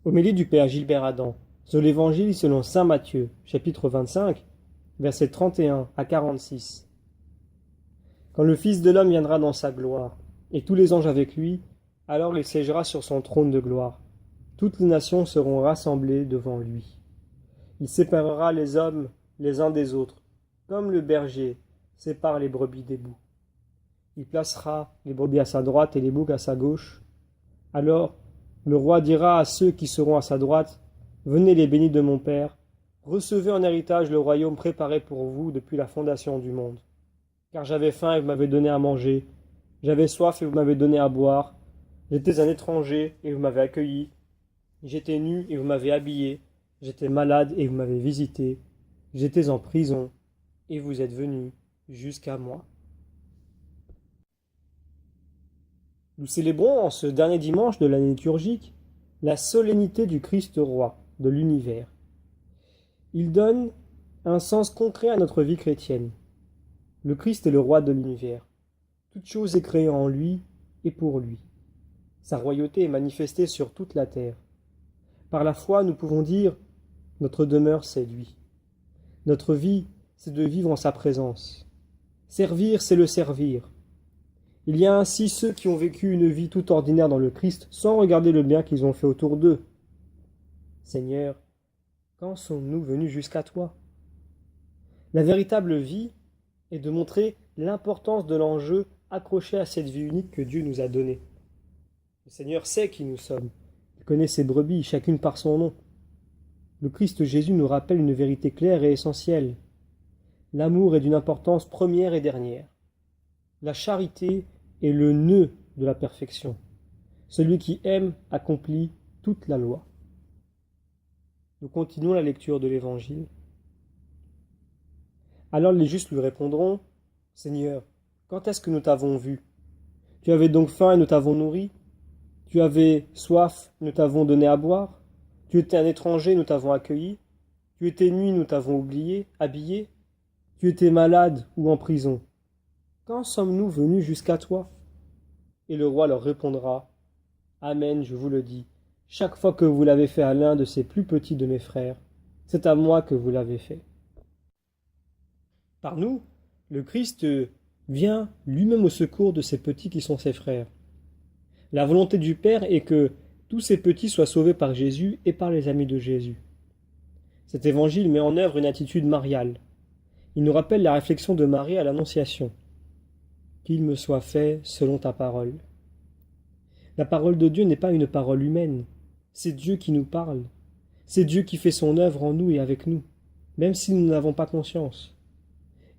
Homélie du Père Gilbert Adam, sur l'Évangile selon saint Matthieu, chapitre 25, versets 31 à 46. Quand le Fils de l'homme viendra dans sa gloire, et tous les anges avec lui, alors il siégera sur son trône de gloire. Toutes les nations seront rassemblées devant lui. Il séparera les hommes les uns des autres, comme le berger sépare les brebis des boucs. Il placera les brebis à sa droite et les boucs à sa gauche. Alors le roi dira à ceux qui seront à sa droite, « Venez les bénis de mon Père, recevez en héritage le royaume préparé pour vous depuis la fondation du monde. Car j'avais faim et vous m'avez donné à manger, j'avais soif et vous m'avez donné à boire, j'étais un étranger et vous m'avez accueilli, j'étais nu et vous m'avez habillé, j'étais malade et vous m'avez visité, j'étais en prison et vous êtes venus jusqu'à moi. » Nous célébrons en ce dernier dimanche de l'année liturgique la solennité du Christ roi de l'univers. Il donne un sens concret à notre vie chrétienne. Le Christ est le roi de l'univers. Toute chose est créée en lui et pour lui. Sa royauté est manifestée sur toute la terre. Par la foi, nous pouvons dire « Notre demeure, c'est lui ». Notre vie, c'est de vivre en sa présence. Servir, c'est le servir. Il y a ainsi ceux qui ont vécu une vie tout ordinaire dans le Christ sans regarder le bien qu'ils ont fait autour d'eux. Seigneur, quand sommes-nous venus jusqu'à toi? La véritable vie est de montrer l'importance de l'enjeu accroché à cette vie unique que Dieu nous a donnée. Le Seigneur sait qui nous sommes. Il connaît ses brebis, chacune par son nom. Le Christ Jésus nous rappelle une vérité claire et essentielle. L'amour est d'une importance première et dernière. La charité est le nœud de la perfection. Celui qui aime accomplit toute la loi. Nous continuons la lecture de l'Évangile. Alors les justes lui répondront, « Seigneur, quand est-ce que nous t'avons vu? Tu avais donc faim et nous t'avons nourri? Tu avais soif, nous t'avons donné à boire? Tu étais un étranger, nous t'avons accueilli? Tu étais nu, nous t'avons oublié, habillé? Tu étais malade ou en prison? Quand sommes-nous venus jusqu'à toi? » Et le roi leur répondra, « Amen, je vous le dis, chaque fois que vous l'avez fait à l'un de ces plus petits de mes frères, c'est à moi que vous l'avez fait. » Par nous, le Christ vient lui-même au secours de ces petits qui sont ses frères. La volonté du Père est que tous ces petits soient sauvés par Jésus et par les amis de Jésus. Cet évangile met en œuvre une attitude mariale. Il nous rappelle la réflexion de Marie à l'Annonciation. « Qu'il me soit fait selon ta parole. » La parole de Dieu n'est pas une parole humaine, c'est Dieu qui nous parle. C'est Dieu qui fait son œuvre en nous et avec nous, même si nous n'avons pas conscience.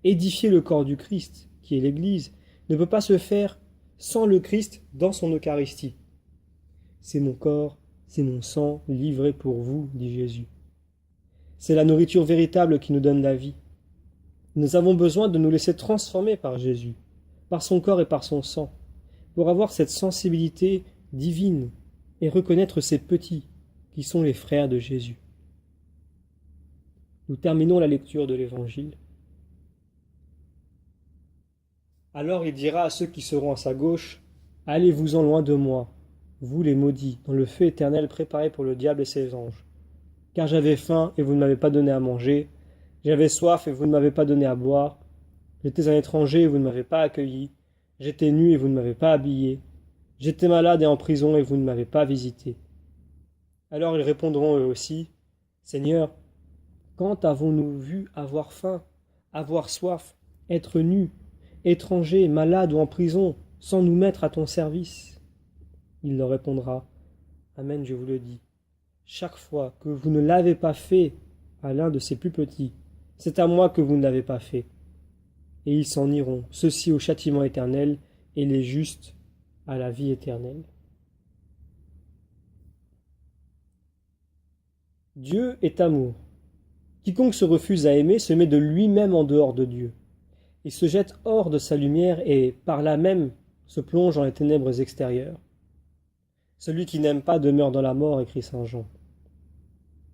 Édifier le corps du Christ, qui est l'Église, ne peut pas se faire sans le Christ dans son Eucharistie. C'est mon corps, c'est mon sang livré pour vous, dit Jésus. C'est la nourriture véritable qui nous donne la vie. Nous avons besoin de nous laisser transformer par Jésus, par son corps et par son sang, pour avoir cette sensibilité divine et reconnaître ces petits qui sont les frères de Jésus. Nous terminons la lecture de l'Évangile. Alors il dira à ceux qui seront à sa gauche, « Allez-vous-en loin de moi, vous les maudits, dans le feu éternel préparé pour le diable et ses anges. Car j'avais faim et vous ne m'avez pas donné à manger, j'avais soif et vous ne m'avez pas donné à boire, j'étais un étranger et vous ne m'avez pas accueilli, j'étais nu et vous ne m'avez pas habillé, j'étais malade et en prison et vous ne m'avez pas visité. » Alors ils répondront eux aussi, « Seigneur, quand avons-nous vu avoir faim, avoir soif, être nus, étrangers, malades ou en prison, sans nous mettre à ton service ?» Il leur répondra, « Amen, je vous le dis, chaque fois que vous ne l'avez pas fait à l'un de ces plus petits, c'est à moi que vous ne l'avez pas fait. » Et ils s'en iront, ceux-ci au châtiment éternel, et les justes à la vie éternelle. Dieu est amour. Quiconque se refuse à aimer se met de lui-même en dehors de Dieu. Il se jette hors de sa lumière et, par là même, se plonge dans les ténèbres extérieures. Celui qui n'aime pas demeure dans la mort, écrit saint Jean.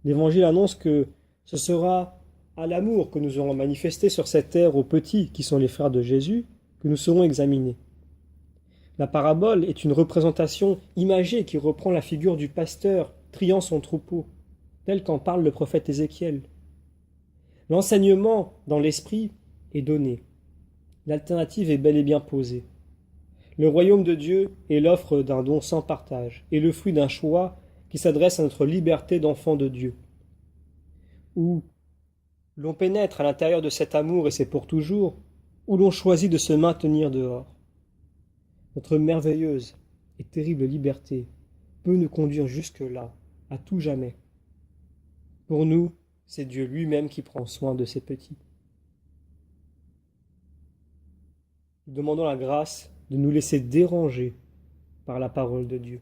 L'Évangile annonce que ce sera à l'amour que nous aurons manifesté sur cette terre aux petits, qui sont les frères de Jésus, que nous serons examinés. La parabole est une représentation imagée qui reprend la figure du pasteur triant son troupeau, tel qu'en parle le prophète Ézéchiel. L'enseignement dans l'esprit est donné. L'alternative est bel et bien posée. Le royaume de Dieu est l'offre d'un don sans partage et le fruit d'un choix qui s'adresse à notre liberté d'enfant de Dieu. Ou l'on pénètre à l'intérieur de cet amour et c'est pour toujours, ou l'on choisit de se maintenir dehors. Notre merveilleuse et terrible liberté peut nous conduire jusque-là, à tout jamais. Pour nous, c'est Dieu lui-même qui prend soin de ses petits. Nous demandons la grâce de nous laisser déranger par la parole de Dieu.